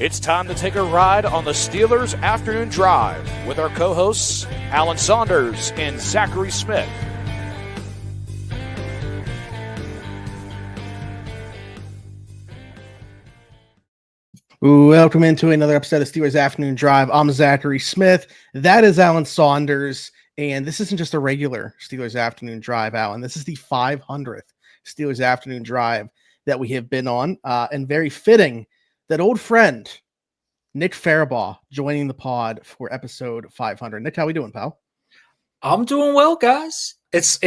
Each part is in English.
It's time to take a ride on the Steelers Afternoon Drive with our co-hosts, Alan Saunders and Zachary Smith. Welcome into another episode of Steelers Afternoon Drive. I'm Zachary Smith. That is Alan Saunders. And this isn't just a regular Steelers Afternoon Drive, Alan. This is the 500th Steelers Afternoon Drive that we have been on. And very fitting that old friend, Nick Farabaugh, joining the pod for episode 500. Nick, how we doing, pal? I'm doing well, guys. It's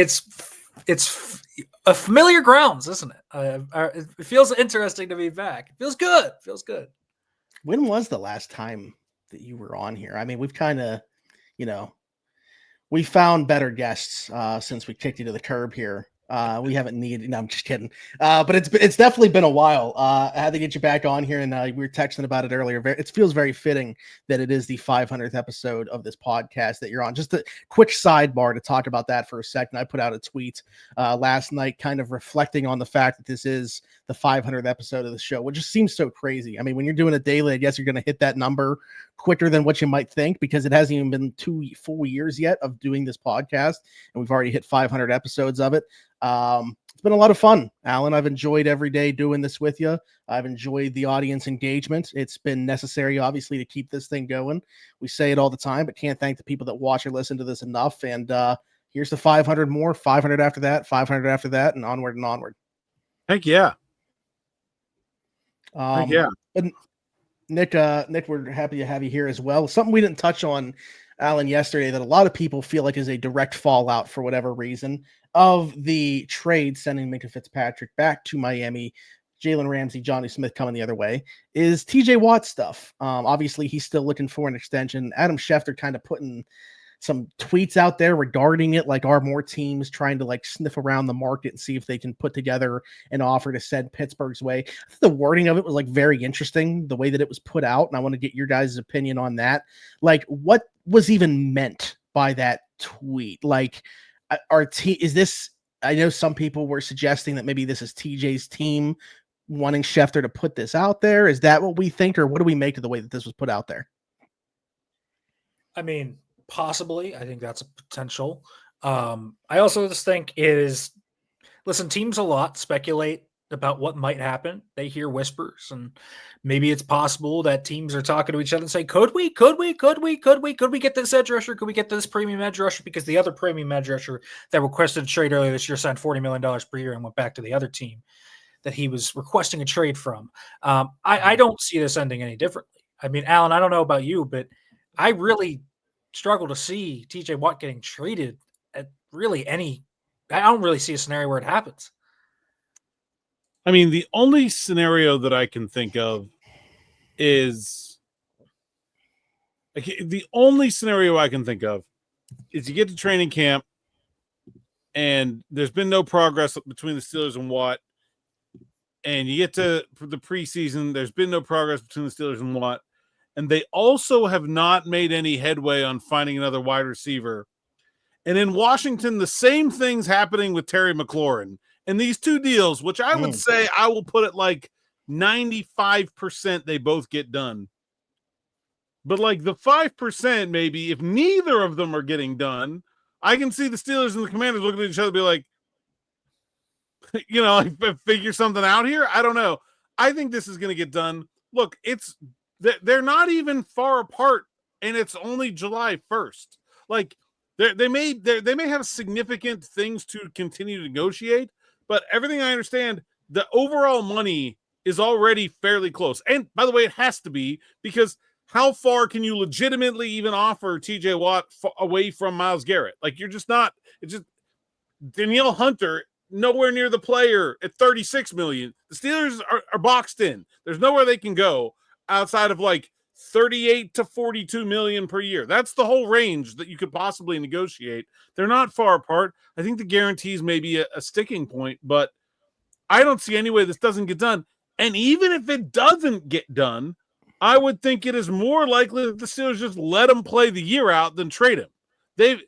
a familiar grounds, isn't it? It feels interesting to be back. It feels good. When was the last time that you were on here? I mean, we've kind of, we found better guests since we kicked you to the curb here. We haven't needed. No, I'm just kidding. But it's definitely been a while. I had to get you back on here, and we were texting about it earlier. It feels very fitting that it is the 500th episode of this podcast that you're on. Just a quick sidebar to talk about that for a second. I put out a tweet last night, kind of reflecting on the fact that this is the 500th episode of the show, which just seems so crazy. I mean, when you're doing it daily, I guess you're going to hit that number quicker than what you might think, because it hasn't even been 2 full years yet of doing this podcast, and we've already hit 500 episodes of it. It's been a lot of fun, Alan. I've enjoyed every day doing this with you. I've enjoyed the audience engagement. It's been necessary, obviously, to keep this thing going. We say it all the time, but can't thank the people that watch or listen to this enough. And here's the 500 more, 500 after that, 500 after that, and onward and onward. Heck yeah. Yeah. Nick, we're happy to have you here as well. Something we didn't touch on, Alan, yesterday that a lot of people feel like is a direct fallout for whatever reason of the trade sending Minkah Fitzpatrick back to Miami, Jalen Ramsey Jonnu Smith coming the other way, is TJ Watt stuff. Obviously, he's still looking for an extension. Adam Schefter kind of putting some tweets out there regarding it, like, are more teams trying to sniff around the market and see if they can put together an offer to send Pittsburgh's way. I think the wording of it was very interesting, the way that it was put out, and I want to get your guys' opinion on that. What was even meant by that tweet? Is this? I know some people were suggesting that maybe this is TJ's team wanting Schefter to put this out there. Is that what we think, or what do we make of the way that this was put out there? I mean, possibly. I think that's a potential. I also just think it is. Listen, teams a lot speculate about what might happen. They hear whispers, and maybe it's possible that teams are talking to each other and say, could we get this edge rusher? Could we get this premium edge rusher? Because the other premium edge rusher that requested a trade earlier this year signed $40 million per year and went back to the other team that he was requesting a trade from. I don't see this ending any differently. I mean, Alan, I don't know about you, but I really struggle to see TJ Watt getting traded at really any. I don't really see a scenario where it happens. I mean, the only scenario that I can think of is you get to training camp and there's been no progress between the Steelers and Watt, and you get to the preseason, there's been no progress between the Steelers and Watt, and they also have not made any headway on finding another wide receiver. And in Washington, the same thing's happening with Terry McLaurin. And these two deals, which I would say I will put it 95% they both get done. But the 5%, maybe, if neither of them are getting done, I can see the Steelers and the Commanders looking at each other and be like, figure something out here. I don't know. I think this is going to get done. Look, they're not even far apart, and it's only July 1st. They may have significant things to continue to negotiate, but everything I understand, the overall money is already fairly close. And by the way, it has to be, because how far can you legitimately even offer TJ Watt away from Myles Garrett? You're just not. It's just Danielle Hunter, nowhere near the player at $36 million. The Steelers are boxed in. There's nowhere they can go outside of 38 to 42 million per year. That's the whole range that you could possibly negotiate. They're not far apart. I think the guarantees may be a sticking point, but I don't see any way this doesn't get done. And even if it doesn't get done, I would think it is more likely that the Steelers just let him play the year out than trade him. They've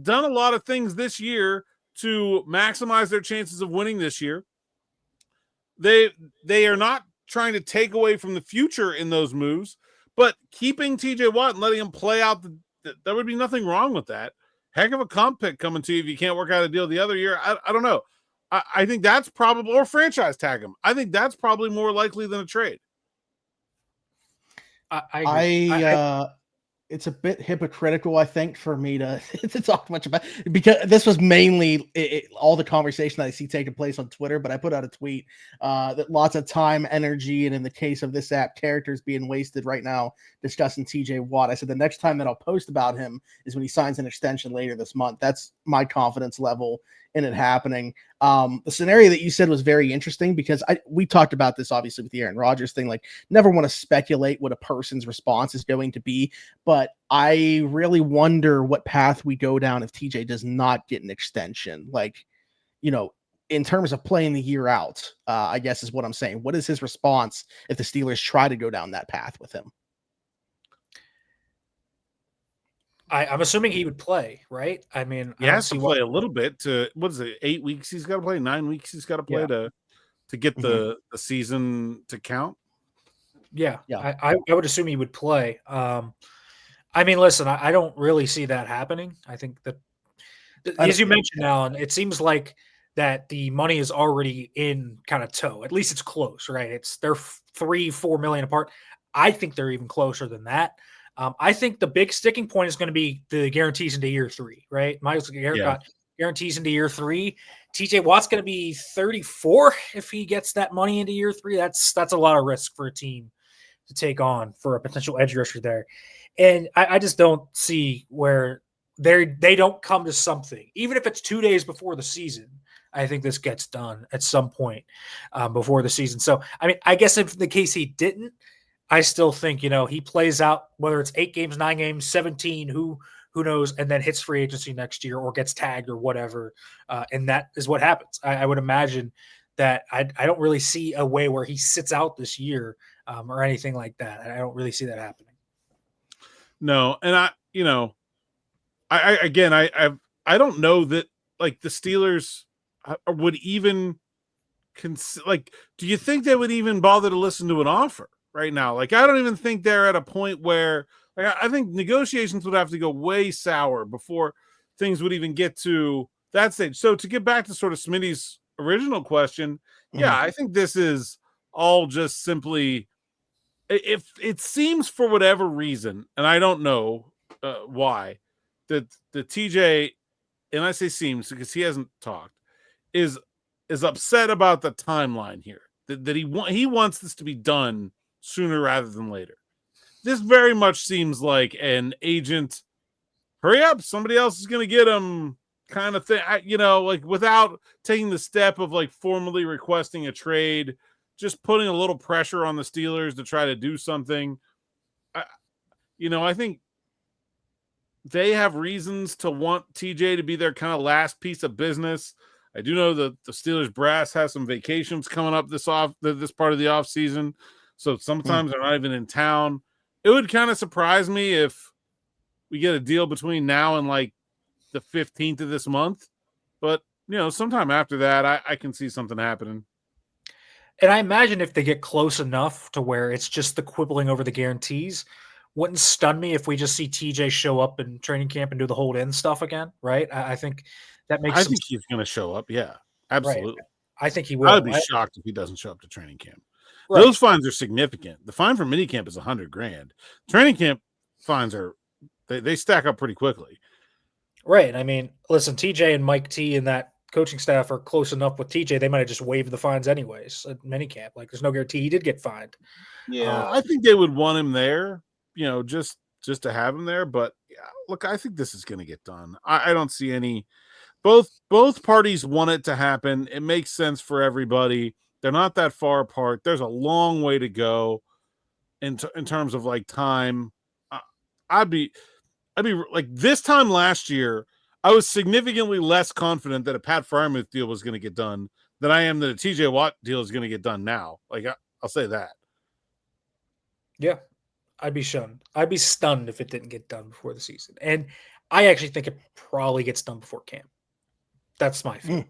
done a lot of things this year to maximize their chances of winning this year. They are not trying to take away from the future in those moves, but keeping TJ Watt and letting him play out there would be nothing wrong with that. Heck of a comp pick coming to you if you can't work out a deal the other year. I don't know. I think that's probably, or franchise tag him. I think that's probably more likely than a trade. I it's a bit hypocritical, I think, for me to talk much about, because this was mainly all the conversation that I see taking place on Twitter. But I put out a tweet that lots of time, energy, and in the case of this app, characters being wasted right now discussing TJ Watt. I said the next time that I'll post about him is when he signs an extension later this month. That's my confidence level in it happening. The scenario that you said was very interesting, because we talked about this obviously with the Aaron Rodgers thing. Like, never want to speculate what a person's response is going to be, but I really wonder what path we go down if TJ does not get an extension. Like, in terms of playing the year out, I guess is what I'm saying. What is his response if the Steelers try to go down that path with him? I'm assuming he would play, right? I mean, he has to play a little bit to, what is it, 8 weeks he's got to play, 9 weeks he's got to play to get the season to count. Yeah. I would assume he would play. I mean, listen, I don't really see that happening. I think that, as you mentioned, Alan, it seems like that the money is already in kind of tow. At least it's close, right? They're $3-4 million apart. I think they're even closer than that. I think the big sticking point is going to be the guarantees into year 3, right? Myles Garrett got guarantees into year 3. TJ Watt's going to be 34 if he gets that money into year 3. That's a lot of risk for a team to take on for a potential edge rusher there. And I just don't see where they don't come to something. Even if it's 2 days before the season, I think this gets done at some point before the season. So, I mean, I guess if the case he didn't, I still think, he plays out, whether it's 8 games, 9 games, 17, who knows, and then hits free agency next year or gets tagged or whatever. And that is what happens. I would imagine that I don't really see a way where he sits out this year or anything like that. I don't really see that happening. No. And I don't know that, like, the Steelers would even do you think they would even bother to listen to an offer right now? Like, I don't even think they're at a point where, like, I think negotiations would have to go way sour before things would even get to that stage. So to get back to sort of Smitty's original question, I think this is all just simply, if it seems for whatever reason, and I don't know why, that the TJ, and I say seems because he hasn't talked, is upset about the timeline here, that he wants this to be done sooner rather than later. This very much seems like an agent, hurry up, somebody else is going to get him kind of thing, like, without taking the step of, like, formally requesting a trade, just putting a little pressure on the Steelers to try to do something. I think they have reasons to want TJ to be their kind of last piece of business. I do know that the Steelers brass has some vacations coming up this part of the off season. So sometimes they're not even in town. It would kind of surprise me if we get a deal between now and, like, the 15th of this month. But, sometime after that, I can see something happening. And I imagine if they get close enough to where it's just the quibbling over the guarantees, wouldn't stun me if we just see TJ show up in training camp and do the hold in stuff again, right? I think that makes sense. I think he's going to show up. Yeah, absolutely. Right. I think he will. I would be shocked if he doesn't show up to training camp. Right. Those fines are significant. The fine for minicamp is $100,000. Training camp fines they stack up pretty quickly. Right. I mean, listen, TJ and Mike T and that coaching staff are close enough with TJ. They might have just waived the fines anyways at minicamp. Like, there's no guarantee he did get fined. Yeah, I think they would want him there, just to have him there. But yeah, look, I think this is going to get done. I don't see any. Both parties want it to happen. It makes sense for everybody. They're not that far apart. There's a long way to go in terms of, like, time. I'd be like, this time last year, I was significantly less confident that a Pat Freiermuth deal was going to get done than I am that a TJ Watt deal is going to get done now. Like, I'll say that. Yeah, I'd be stunned. I'd be stunned if it didn't get done before the season. And I actually think it probably gets done before camp. That's my feeling.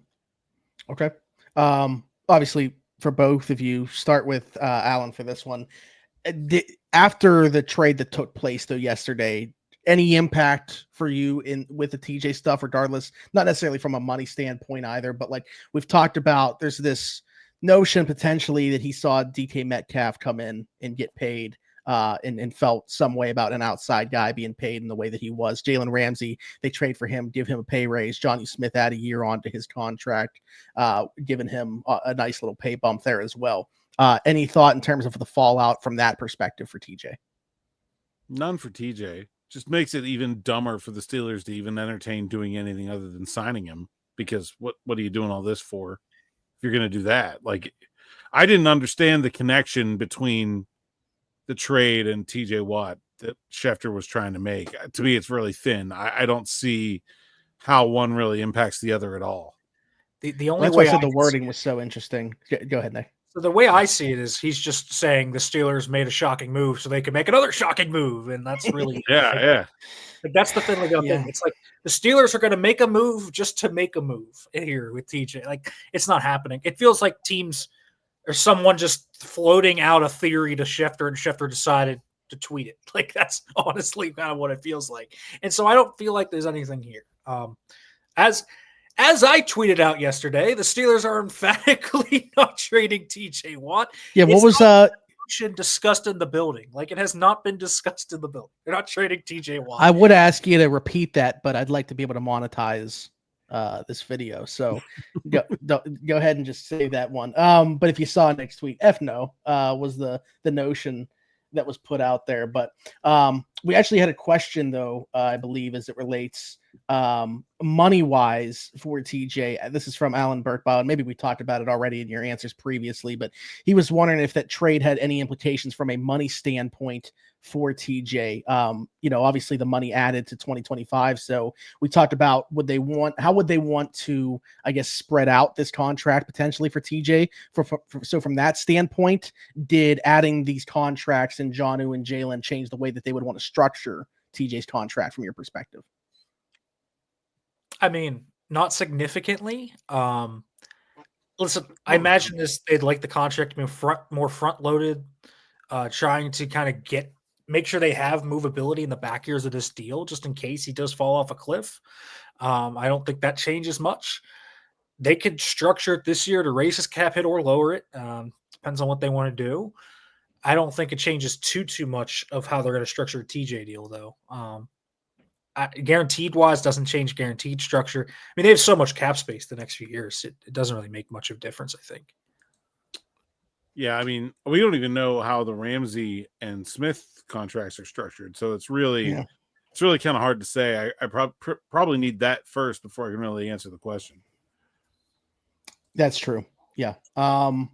Okay. Obviously, for both of you. Start with Alan for this one. After the trade that took place though yesterday, any impact for you with the TJ stuff, regardless, not necessarily from a money standpoint either, but like we've talked about, there's this notion potentially that he saw DK Metcalf come in and get paid and felt some way about an outside guy being paid in the way that he was. Jalen Ramsey, they trade for him, give him a pay raise. Jonnu Smith add a year on to his contract, giving him a nice little pay bump there as well. Any thought in terms of the fallout from that perspective for TJ? None for TJ. Just makes it even dumber for the Steelers to even entertain doing anything other than signing him, because what are you doing all this for if you're going to do that? Like, I didn't understand the connection between the trade and TJ Watt that Schefter was trying to make. To me, it's really thin. I don't see how one really impacts the other at all. The only That's way why I said the wording was so interesting. Go ahead, Nick. So the way I see it is he's just saying the Steelers made a shocking move so they could make another shocking move. And that's really yeah. Like, that's the thing about thing. It's like the Steelers are going to make a move just to make a move here with TJ. Like, it's not happening. It feels like teams or someone just floating out a theory to Schefter, and Schefter decided to tweet it. Like, that's honestly kind of what it feels like. And so I don't feel like there's anything here. As I tweeted out yesterday, the Steelers are emphatically not trading TJ Watt. Yeah, what was discussed in the building? Like, it has not been discussed in the building. They're not trading TJ Watt. I would ask you to repeat that, but I'd like to be able to monetize this video. So go ahead and just save that one. But if you saw next tweet, was the notion that was put out there. But we actually had a question though, I believe, as it relates money wise for TJ. This is from Alan Burkbaugh, and maybe we talked about it already in your answers previously, but he was wondering if that trade had any implications from a money standpoint for TJ. Obviously the money added to 2025. So we talked about how would they want to, I guess, spread out this contract potentially for TJ? So from that standpoint, did adding these contracts in Jonnu and Jalen change the way that they would want to structure TJ's contract from your perspective? I mean, not significantly. Listen, I imagine they'd like the contract to be more front loaded, trying to kind of make sure they have movability in the back years of this deal, just in case he does fall off a cliff. I don't think that changes much. They could structure it this year to raise his cap hit or lower it. Depends on what they want to do. I don't think it changes too much of how they're going to structure a TJ deal, though. Guaranteed wise doesn't change guaranteed structure. I mean, they have so much cap space the next few years. It doesn't really make much of a difference, I think. Yeah, I mean, we don't even know how the Ramsey and Smith contracts are structured, so it's really kind of hard to say. I probably need that first before I can really answer the question. That's true. Yeah. All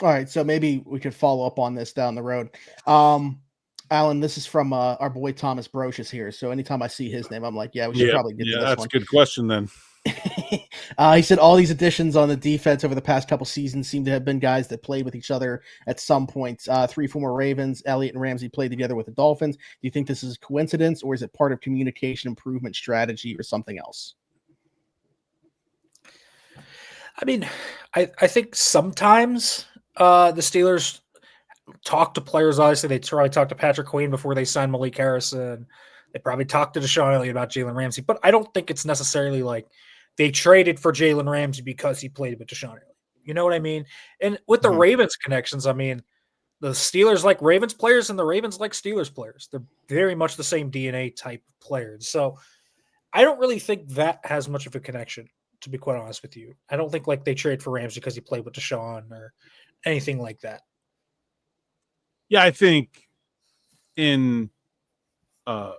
right, so maybe we could follow up on this down the road. Alan, this is from our boy Thomas Brocious here. So anytime I see his name, I'm like, we should probably get to this one. That's a good question then. He said all these additions on the defense over the past couple seasons seem to have been guys that played with each other at some point. 3 former Ravens, Elliott and Ramsey played together with the Dolphins. Do you think this is a coincidence, or is it part of communication improvement strategy or something else? I mean, I think sometimes the Steelers talk to players. Obviously, they probably talked to Patrick Queen before they signed Malik Harrison. They probably talked to Deshaun Elliott about Jalen Ramsey, but I don't think it's necessarily like they traded for Jalen Ramsey because he played with Deshaun Elliott. You know what I mean? And with the Ravens connections, I mean, the Steelers like Ravens players and the Ravens like Steelers players. They're very much the same DNA type players. So I don't really think that has much of a connection, to be quite honest with you. I don't think like they trade for Ramsey because he played with Deshaun or anything like that. Yeah, I think I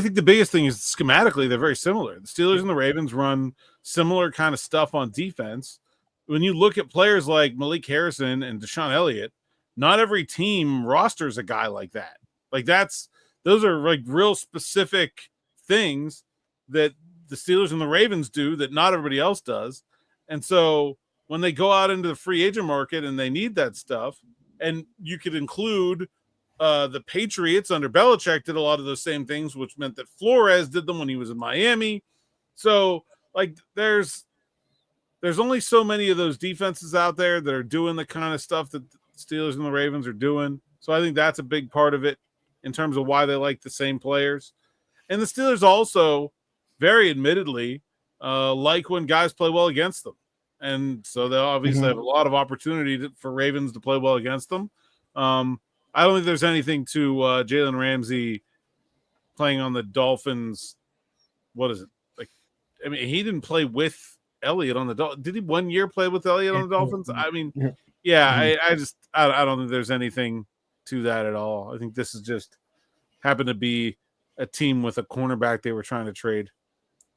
think the biggest thing is schematically they're very similar. The Steelers and the Ravens run similar kind of stuff on defense. When you look at players like Malik Harrison and Deshaun Elliott, not every team rosters a guy like that. Like those are like real specific things that the Steelers and the Ravens do that not everybody else does. And so when they go out into the free agent market and they need that stuff, and you could include the Patriots under Belichick did a lot of those same things, which meant that Flores did them when he was in Miami. So, like, there's there's only so many of those defenses out there that are doing the kind of stuff that the Steelers and the Ravens are doing. So I think that's a big part of it in terms of why they like the same players. And the Steelers also, very admittedly, like when guys play well against them. And so they obviously have a lot of opportunity for Ravens to play well against them. I don't think there's anything to Jalen Ramsey playing on the Dolphins. What is it? Like, I mean, he didn't play with Elliott on the Dolphins. Did he 1 year play with Elliott on the Dolphins? I mean, yeah, I don't think there's anything to that at all. I think this is just happened to be a team with a cornerback they were trying to trade.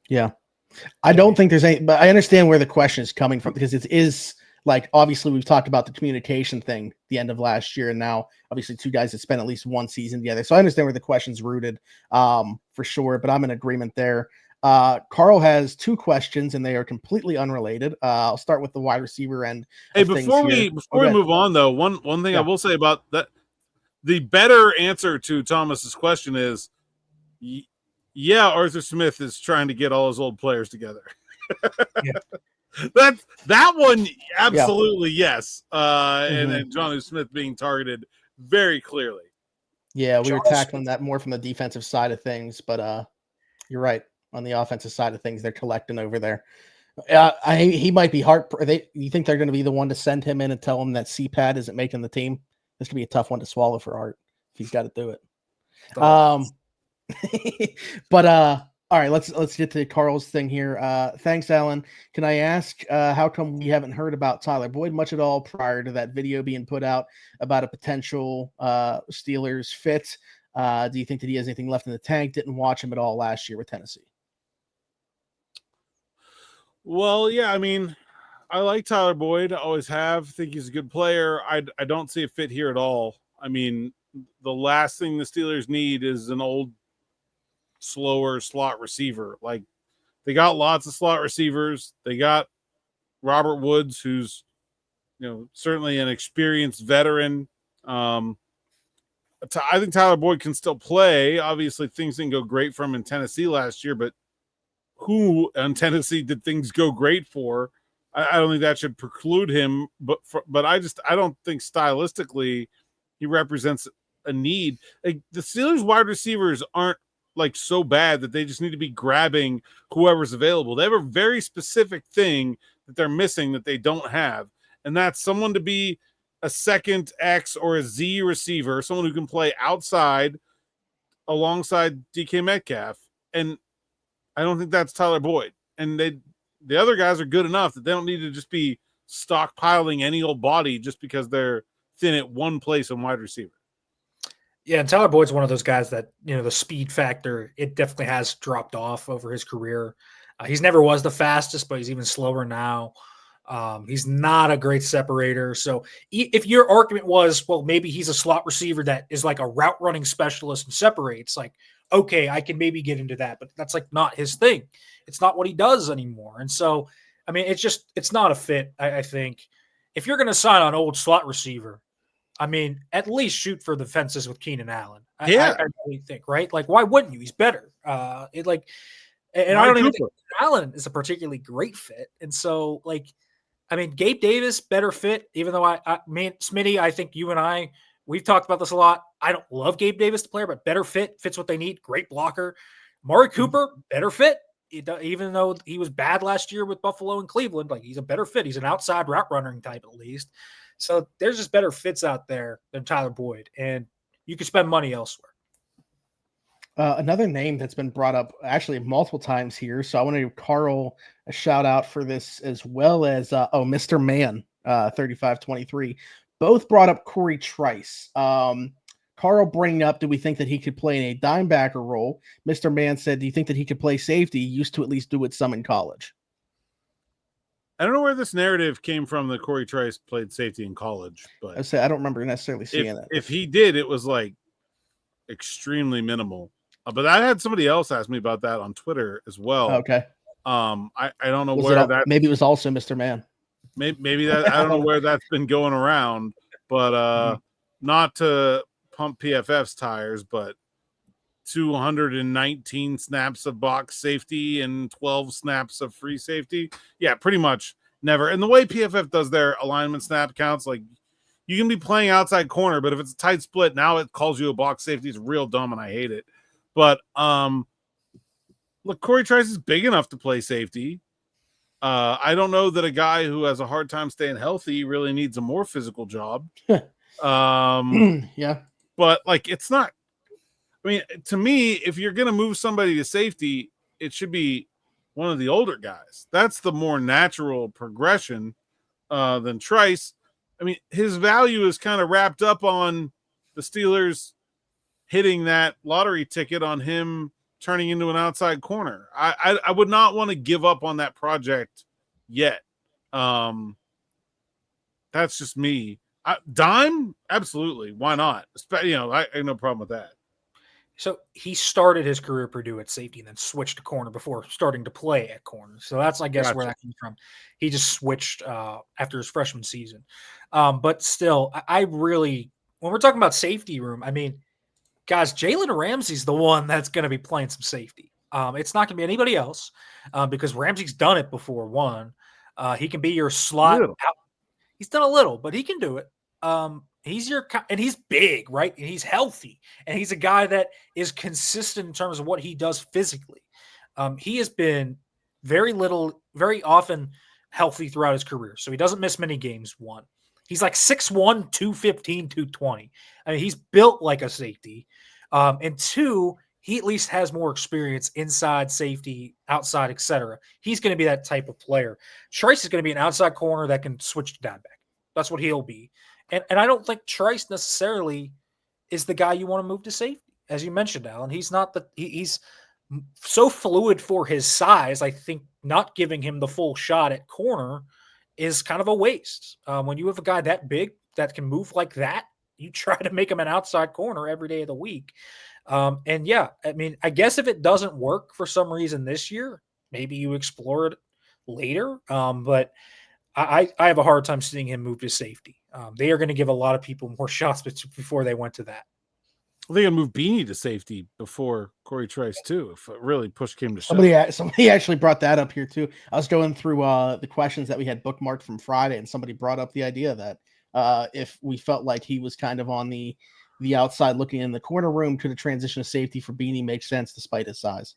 Yeah. I don't think there's any, but I understand where the question is coming from, because it is like, obviously we've talked about the communication thing the end of last year, and now obviously two guys that spent at least one season together. So I understand where the question's rooted, for sure, but I'm in agreement there. Carl has two questions and they are completely unrelated. I'll start with the wide receiver end. Hey, before we move on though, one thing I will say about that, the better answer to Thomas's question is, yeah, Arthur Smith is trying to get all his old players together. That one, absolutely, yes. And then Jonnu Smith being targeted very clearly. Yeah, we were tackling that more from the defensive side of things, but you're right. On the offensive side of things, they're collecting over there. He might be you think they're going to be the one to send him in and tell him that CPAD isn't making the team? This could be a tough one to swallow for Art if he's got to do it. But all right, let's get to Carl's thing here. Thanks, Alan. Can I ask how come we haven't heard about Tyler Boyd much at all prior to that video being put out about a potential Steelers fit? Do you think that he has anything left in the tank? Didn't watch him at all last year with Tennessee. Well, yeah, I mean, I like Tyler Boyd. I always have. Think he's a good player. I don't see a fit here at all. I mean, the last thing the Steelers need is an old, slower slot receiver. Like, they got lots of slot receivers. They got Robert Woods, who's, certainly an experienced veteran. I think Tyler Boyd can still play. Obviously, things didn't go great for him in Tennessee last year, but who in Tennessee did things go great for? I don't think that should preclude him. But I don't think stylistically he represents a need. Like, the Steelers wide receivers aren't like so bad that they just need to be grabbing whoever's available. They have a very specific thing that they're missing that they don't have, and that's someone to be a second X or a Z receiver, someone who can play outside alongside DK Metcalf. And I don't think that's Tyler Boyd. And the other guys are good enough that they don't need to just be stockpiling any old body just because they're thin at one place on wide receiver. Yeah, and Tyler Boyd's one of those guys that, the speed factor, it definitely has dropped off over his career. He's never was the fastest, but he's even slower now. He's not a great separator. So if your argument was, well, maybe he's a slot receiver that is like a route running specialist and separates, like, okay, I can maybe get into that, but that's like not his thing. It's not what he does anymore. And so, I mean, it's not a fit. I think if you're going to sign on old slot receiver, I mean, at least shoot for the fences with Keenan Allen. I really think, right? Like, why wouldn't you? He's better. I don't even think Allen is a particularly great fit. And so, like, I mean, Gabe Davis, better fit, even though Smitty, I think you and we've talked about this a lot. I don't love Gabe Davis, the player, but better fits what they need. Great blocker. Amari Cooper, better fit. Even though he was bad last year with Buffalo and Cleveland, like, he's a better fit. He's an outside route running type at least. So there's just better fits out there than Tyler Boyd, and you can spend money elsewhere. Another name that's been brought up actually multiple times here, so I want to give Carl a shout out for this, as well as Mr. Man 3523. Both brought up Cory Trice. Carl bringing up, do we think that he could play in a dime backer role? Mr. Man said, do you think that he could play safety? He used to at least do it some in college. I don't know where this narrative came from that Cory Trice played safety in college, but I don't remember necessarily seeing it. If he did, it was like extremely minimal. But I had somebody else ask me about that on Twitter as well. Okay. I don't know maybe it was also Mr. Man. Maybe that I don't know where that's been going around, but not to pump PFF's tires, but 219 snaps of box safety and 12 snaps of free safety. Yeah, pretty much never. And the way PFF does their alignment snap counts, like you can be playing outside corner, but if it's a tight split, now it calls you a box safety. It's real dumb, and I hate it. But look, Cory Trice is big enough to play safety. I don't know that a guy who has a hard time staying healthy really needs a more physical job. Yeah. But like, it's not. I mean, to me, if you're going to move somebody to safety, it should be one of the older guys. That's the more natural progression than Trice. I mean, his value is kind of wrapped up on the Steelers hitting that lottery ticket on him turning into an outside corner. I would not want to give up on that project yet. That's just me. Dime? Absolutely. Why not? I have no problem with that. So he started his career at Purdue at safety and then switched to corner before starting to play at corner. So that's, I guess, where that came from. He just switched after his freshman season. But still, I really, when we're talking about safety room, I mean, guys, Jalen Ramsey's the one that's going to be playing some safety. It's not going to be anybody else because Ramsey's done it before. He can be your slot. He's done a little, but he can do it. And he's big, right? And he's healthy, and he's a guy that is consistent in terms of what he does physically. He has been very often healthy throughout his career, so he doesn't miss many games. One, he's like 6'1", 215, 220. I mean, he's built like a safety. And two, he at least has more experience inside, safety, outside, etc. He's going to be that type of player. Trice is going to be an outside corner that can switch to down back. That's what he'll be. And I don't think Trice necessarily is the guy you want to move to safety. As you mentioned, Alan, he's not he's so fluid for his size. I think not giving him the full shot at corner is kind of a waste. When you have a guy that big that can move like that, you try to make him an outside corner every day of the week. And yeah, I mean, I guess if it doesn't work for some reason this year, maybe you explore it later. But I have a hard time seeing him move to safety. They are going to give a lot of people more shots before they went to that. I think I moved Beanie to safety before Cory Trice too. If it really push came to shove. Somebody actually brought that up here too. I was going through the questions that we had bookmarked from Friday, and somebody brought up the idea that if we felt like he was kind of on the outside looking in the corner room, to the transition of safety for Beanie makes sense despite his size.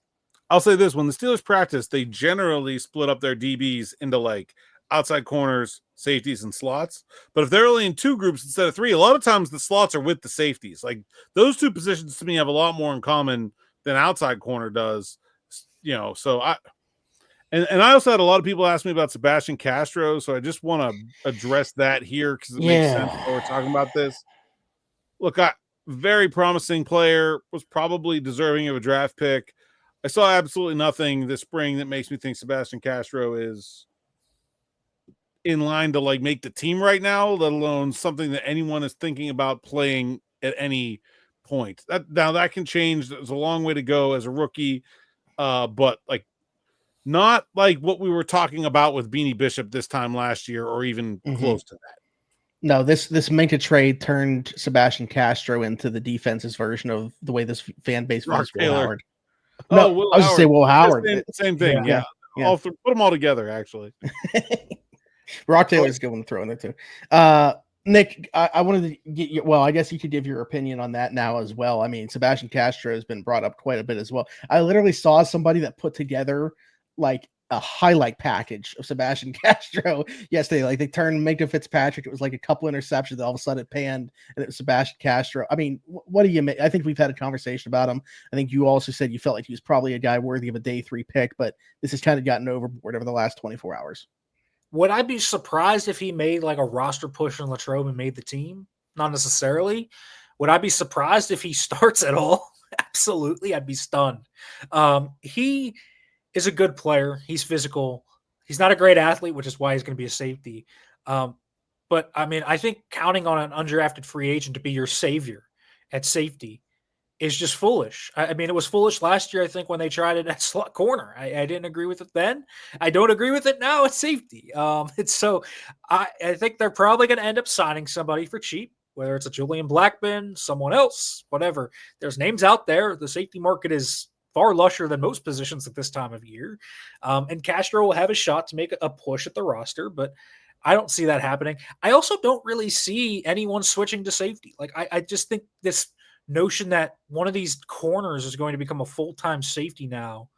I'll say this: when the Steelers practice, they generally split up their DBs into like outside corners, safeties, and slots. But if they're only in two groups instead of three, a lot of times the slots are with the safeties. Like those two positions to me have a lot more in common than outside corner does. So I also had a lot of people ask me about Sebastian Castro, so I just want to address that here because it makes sense while we're talking about this. Look, very promising player, was probably deserving of a draft pick. I saw absolutely nothing this spring that makes me think Sebastian Castro is in line to like make the team right now, let alone something that anyone is thinking about playing at any point. That can change. There's a long way to go as a rookie, but like not like what we were talking about with Beanie Bishop this time last year, or even close to that. No, this Minka trade turned Sebastian Castro into the defense's version of the way this fan base views Will Howard. No, Will I was just say Will Howard. Same thing. Yeah. Put them all together, actually. Rock Taylor's going to throw in there too. Nick, I wanted to get you. Well, I guess you could give your opinion on that now as well. I mean, Sebastian Castro has been brought up quite a bit as well. I literally saw somebody that put together like a highlight package of Sebastian Castro yesterday. Like they turned Minka Fitzpatrick. It was like a couple interceptions. All of a sudden it panned and it was Sebastian Castro. I mean, what do you make? I think we've had a conversation about him. I think you also said you felt like he was probably a guy worthy of a day 3 pick, but this has kind of gotten overboard over the last 24 hours. Would I be surprised if he made like a roster push in Latrobe and made the team? Not necessarily. Would I be surprised if he starts at all? Absolutely. I'd be stunned. He is a good player. He's physical. He's not a great athlete, which is why he's going to be a safety. But I mean, I think counting on an undrafted free agent to be your savior at safety is just foolish. I mean, it was foolish last year, I think, when they tried it at slot corner. I didn't agree with it then. I don't agree with it now at safety. So I think they're probably going to end up signing somebody for cheap, whether it's a Julian Blackman, someone else, whatever. There's names out there. The safety market is far lusher than most positions at this time of year. And Castro will have a shot to make a push at the roster, but I don't see that happening. I also don't really see anyone switching to safety. Like, I just think this notion that one of these corners is going to become a full-time safety now,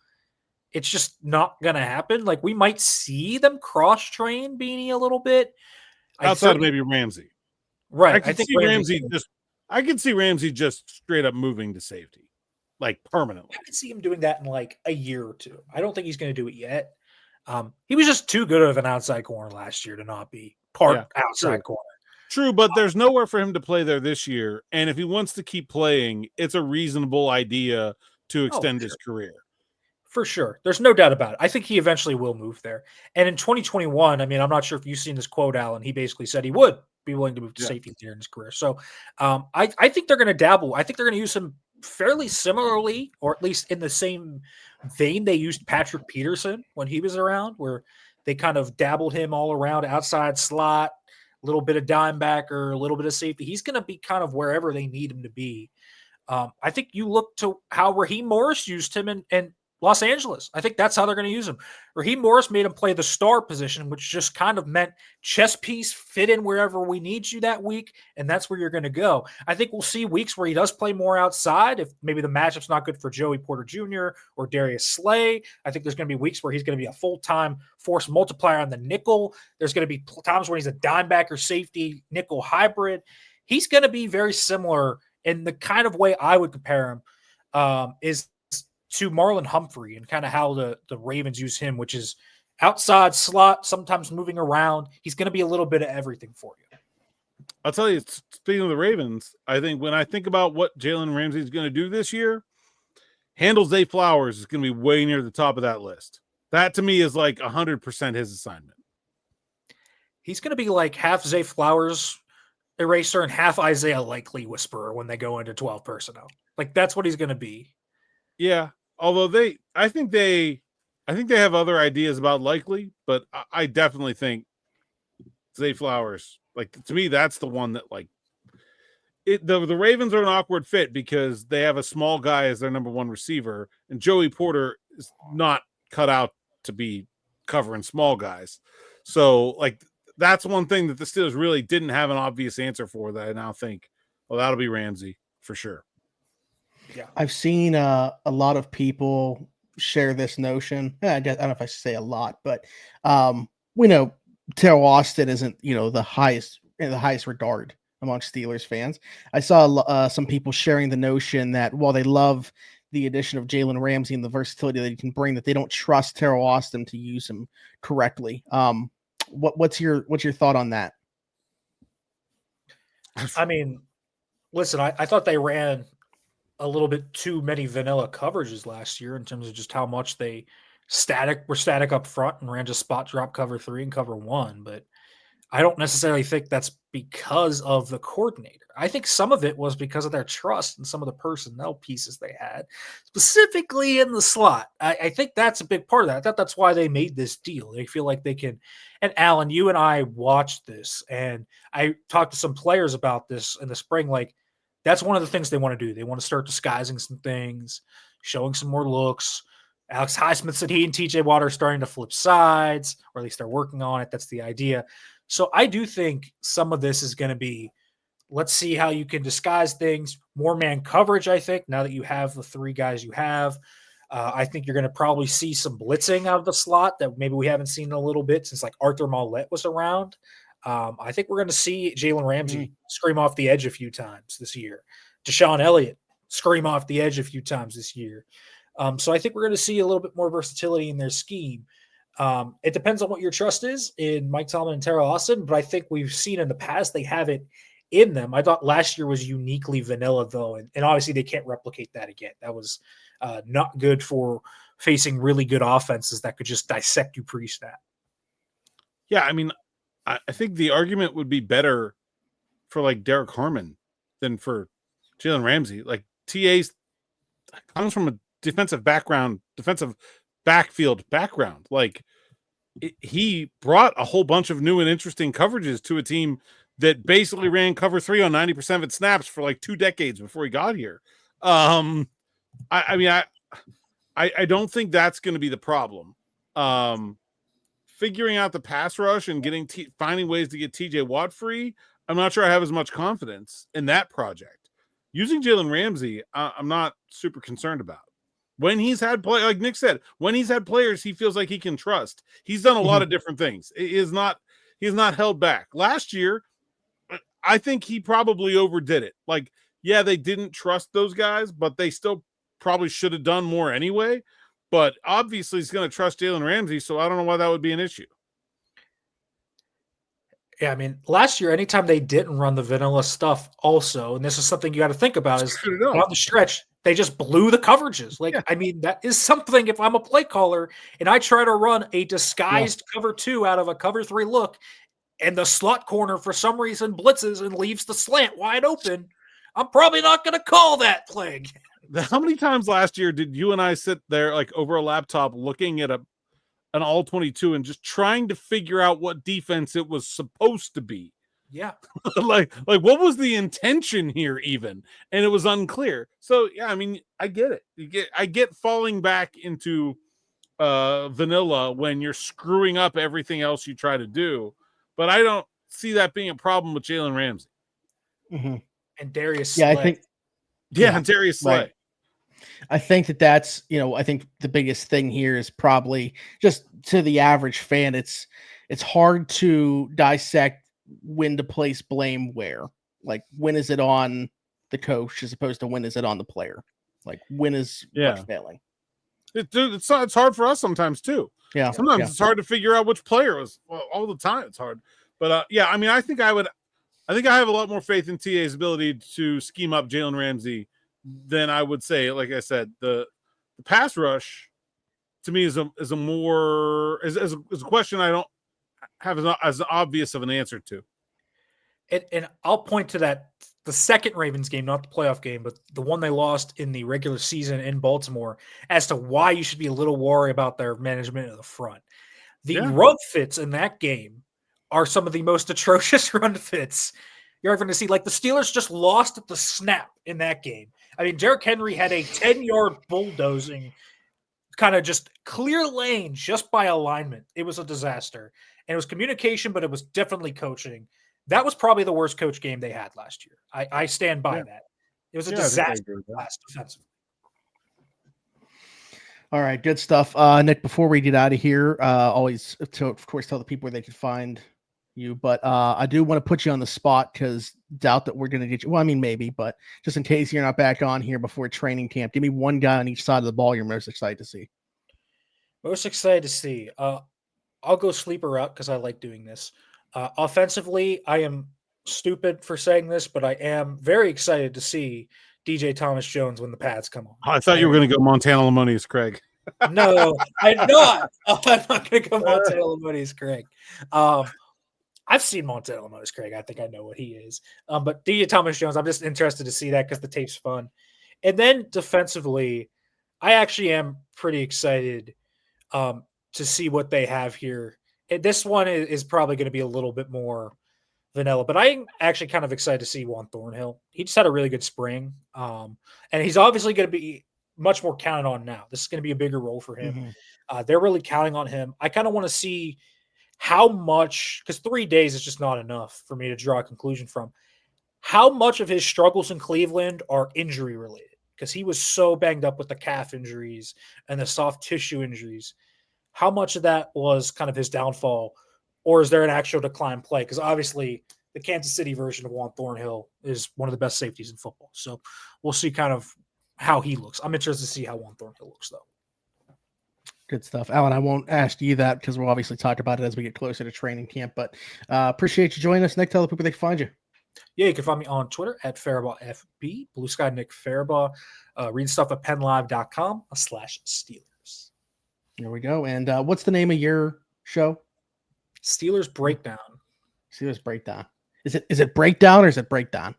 it's just not going to happen. Like, we might see them cross-train Beanie a little bit. Outside of maybe Ramsey. Right. I can see Ramsey just straight up moving to safety, like permanently. I can see him doing that in like a year or two. I don't think he's going to do it yet. He was just too good of an outside corner last year to not be outside corner. True, but there's nowhere for him to play there this year. And if he wants to keep playing, it's a reasonable idea to extend his career. For sure. There's no doubt about it. I think he eventually will move there. And in 2021, I mean, I'm not sure if you've seen this quote, Alan. He basically said he would be willing to move to safety later in his career. So I think they're going to dabble. I think they're going to use him fairly similarly, or at least in the same vein they used Patrick Peterson when he was around, where they kind of dabbled him all around outside slot, a little bit of dime backer, a little bit of safety. He's going to be kind of wherever they need him to be. I think you look to how Raheem Morris used him in Los Angeles. I think that's how they're going to use him. Raheem Morris made him play the star position, which just kind of meant chess piece, fit in wherever we need you that week, and that's where you're going to go. I think we'll see weeks where he does play more outside, if maybe the matchup's not good for Joey Porter Jr. or Darius Slay. I think there's going to be weeks where he's going to be a full-time force multiplier on the nickel. There's going to be times when he's a dime backer safety nickel hybrid. He's going to be very similar in the kind of way I would compare him is to Marlon Humphrey, and kind of how the Ravens use him, which is outside slot, sometimes moving around. He's going to be a little bit of everything for you. I'll tell you, speaking of the Ravens, I think when I think about what Jalen Ramsey is going to do this year, handle Zay Flowers is going to be way near the top of that list. That to me is like 100% his assignment. He's going to be like half Zay Flowers eraser and half Isaiah Likely whisperer when they go into 12 personnel. Like, that's what he's going to be. Yeah. Although I think they have other ideas about Likely, but I definitely think Zay Flowers, like, to me, that's the one that, like, the Ravens are an awkward fit because they have a small guy as their number one receiver, and Joey Porter is not cut out to be covering small guys. So, like, that's one thing that the Steelers really didn't have an obvious answer for that I now think, well, that'll be Ramsey for sure. Yeah, I've seen a lot of people share this notion. I don't know if I should say a lot, but we know Teryl Austin isn't, the highest regard among Steelers fans. I saw some people sharing the notion that while they love the addition of Jalen Ramsey and the versatility that he can bring, that they don't trust Teryl Austin to use him correctly. What's your thought on that? I mean, listen, I thought they ran a little bit too many vanilla coverages last year in terms of just how much they were static up front and ran just spot drop cover 3 and cover 1. But I don't necessarily think that's because of the coordinator. I think some of it was because of their trust and some of the personnel pieces they had, specifically in the slot. I think that's a big part of that. I thought that's why they made this deal. They feel like they can. And Alan, you and I watched this, and I talked to some players about this in the spring. Like, that's one of the things they want to do. They want to start disguising some things, showing some more looks. Alex Highsmith said he and TJ Watt are starting to flip sides, or at least they're working on it. That's the idea. So I do think some of this is going to be, let's see how you can disguise things. More man coverage, I think, now that you have the 3 guys you have. I think you're going to probably see some blitzing out of the slot that maybe we haven't seen in a little bit since, like, Arthur Mollett was around. I think we're going to see Jalen Ramsey scream off the edge a few times this year. Deshaun Elliott scream off the edge a few times this year. So I think we're going to see a little bit more versatility in their scheme. It depends on what your trust is in Mike Tomlin and Teryl Austin, but I think we've seen in the past they have it in them. I thought last year was uniquely vanilla, though, and obviously they can't replicate that again. That was not good for facing really good offenses that could just dissect you pre-snap. Yeah, I mean, I think the argument would be better for, like, Derek Harmon than for Jalen Ramsey. Like, TA's comes from a defensive backfield background. Like, he brought a whole bunch of new and interesting coverages to a team that basically ran cover 3 on 90% of its snaps for like 2 decades before he got here. I I don't think that's going to be the problem. Figuring out the pass rush and finding ways to get TJ Watt free, I'm not sure I have as much confidence in that project. Using Jalen Ramsey, I'm not super concerned about. When he's had like Nick said, when he's had players he feels like he can trust, he's done a lot of different things. He's not held back. Last year, I think he probably overdid it. Like, yeah, they didn't trust those guys, but they still probably should have done more anyway. But obviously he's going to trust Jalen Ramsey, so I don't know why that would be an issue. Yeah, I mean, last year, anytime they didn't run the vanilla stuff also, and this is something you got to think about, is on the stretch, they just blew the coverages. Like, I mean, that is something, if I'm a play caller and I try to run a disguised cover 2 out of a cover 3 look, and the slot corner for some reason blitzes and leaves the slant wide open, I'm probably not going to call that play. How many times last year did you and I sit there like over a laptop looking at an all 22 and just trying to figure out what defense it was supposed to be? Yeah. like what was the intention here even? And it was unclear. So yeah, I mean, I get it. I get falling back into vanilla when you're screwing up everything else you try to do, but I don't see that being a problem with Jalen Ramsey. And Darius Slay. I think and Darius Slay. Right. I think that's, I think the biggest thing here is probably just to the average fan. It's hard to dissect when to place blame where. Like, when is it on the coach as opposed to when is it on the player? Like, when is what failing? It's hard for us sometimes too. Yeah. Sometimes it's hard to figure out which player was. Well, all the time it's hard. But I mean, I think I have a lot more faith in TA's ability to scheme up Jalen Ramsey than I would say. Like I said, the pass rush to me is a question I don't have as obvious of an answer to. And I'll point to that, the second Ravens game, not the playoff game, but the one they lost in the regular season in Baltimore, as to why you should be a little worried about their management of the front. The run fits in that game are some of the most atrocious run fits you're ever going to see. Like, the Steelers just lost at the snap in that game. I mean, Derrick Henry had a 10-yard bulldozing, kind of just clear lane just by alignment. It was a disaster. And it was communication, but it was definitely coaching. That was probably the worst coach game they had last year. I stand by that. It was a disaster last defensively. All right, good stuff. Nick, before we get out of here, always, of course, tell the people where they can find you. But I do want to put you on the spot because doubt that we're going to get you. Well, I mean, maybe, but just in case you're not back on here before training camp, give me one guy on each side of the ball you're most excited to see. Most excited to see. I'll go sleeper route because I like doing this. Offensively, I am stupid for saying this, but I am very excited to see DJ Thomas Jones when the pads come on. I thought you were going to go Montana Lamonius Craig. No, I'm not. I'm not going to go Montana Lamonius Craig. I've seen Montana Lamonius Craig. I think I know what he is. But DJ Thomas Jones, I'm just interested to see that because the tape's fun. And then defensively, I actually am pretty excited to see what they have here. And this one is probably going to be a little bit more vanilla, but I'm actually kind of excited to see Juan Thornhill. He just had a really good spring. And he's obviously going to be much more counted on now. This is going to be a bigger role for him. They're really counting on him. I kind of want to see how much, because 3 days is just not enough for me to draw a conclusion from, how much of his struggles in Cleveland are injury related, because he was so banged up with the calf injuries and the soft tissue injuries. How much of that was kind of his downfall, or is there an actual decline play? Because obviously the Kansas City version of Juan Thornhill is one of the best safeties in football. So we'll see kind of how he looks. I'm interested to see how Juan Thornhill looks, though. Good stuff. Alan, I won't ask you that because we'll obviously talk about it as we get closer to training camp, but appreciate you joining us. Nick, tell the people they can find you. Yeah, you can find me on Twitter at Farabaugh Blue Sky Nick Farabaugh. Read stuff at PennLive.com/Steelers. There we go. And what's the name of your show? Steelers Breakdown. Steelers Breakdown. Is it Breakdown or is it Breakdown?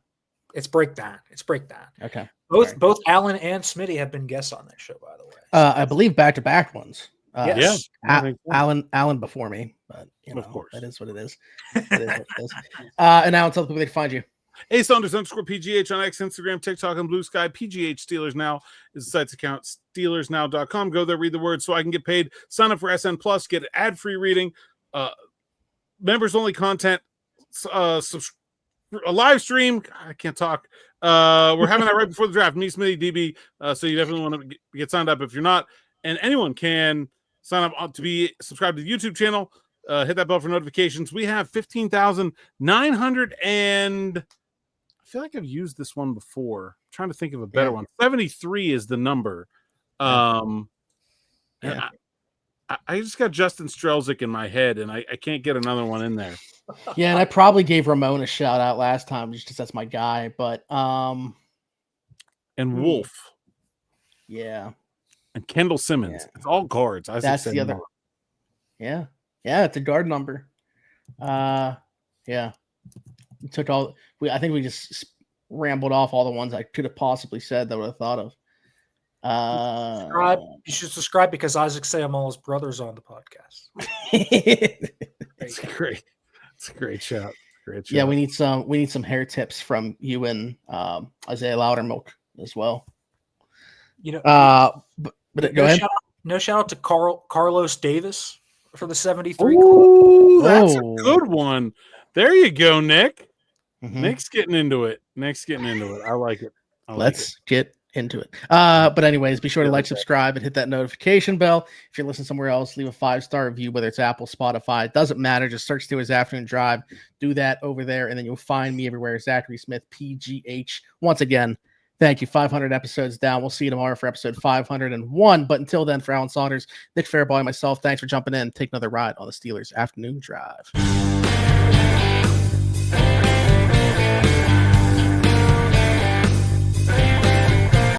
It's Breakdown. It's Breakdown. Okay. Both Alan and Smitty have been guests on that show, by the way. I believe back-to-back ones. Yes. Alan before me, but of course, that is what it is. And Alan, tell the people they can find you. Saunders _PGH on X, Instagram, TikTok, and Blue Sky. PGH Steelers Now is the site's account, steelersnow.com. Go there, read the words so I can get paid. Sign up for SN Plus, get ad-free reading, members-only content, a live stream. I can't talk. We're having that right before the draft. Me, Smitty, DB. So you definitely want to get signed up if you're not. And anyone can sign up to be subscribed to the YouTube channel. Hit that bell for notifications. We have 15,900 and I feel like I've used this one before. I'm trying to think of a better one. 73 is the number. And I just got Justin Strelzik in my head, and I can't get another one in there. Yeah, and I probably gave Ramon a shout out last time just because that's my guy. But and Wolf. Yeah. And Kendall Simmons. It's all guards. That's the other. Yeah. Yeah, it's a guard number. Yeah. We took all I think we just rambled off all the ones I could have possibly said that I would have thought of. Subscribe. You should subscribe because Isaac Seumalo's brother's on the podcast. It's great. It's a great shout. Great shout. Yeah, we need some hair tips from you and Isaiah Loudermilk as well. You know, but go ahead. No shout out to Carlos Davis for the 73. Ooh, that's a good one. There you go, Nick. Mm-hmm. Nick's getting into it. I like it. Let's get into it. But anyways, be sure to like, subscribe, and hit that notification bell. If you're listening somewhere else, leave a 5-star review, whether it's Apple, Spotify. It doesn't matter. Just search Steelers Afternoon Drive. Do that over there, and then you'll find me everywhere. Zachary Smith, PGH. Once again, thank you. 500 episodes down. We'll see you tomorrow for episode 501. But until then, for Alan Saunders, Nick Farabaugh, and myself, thanks for jumping in. Take another ride on the Steelers Afternoon Drive.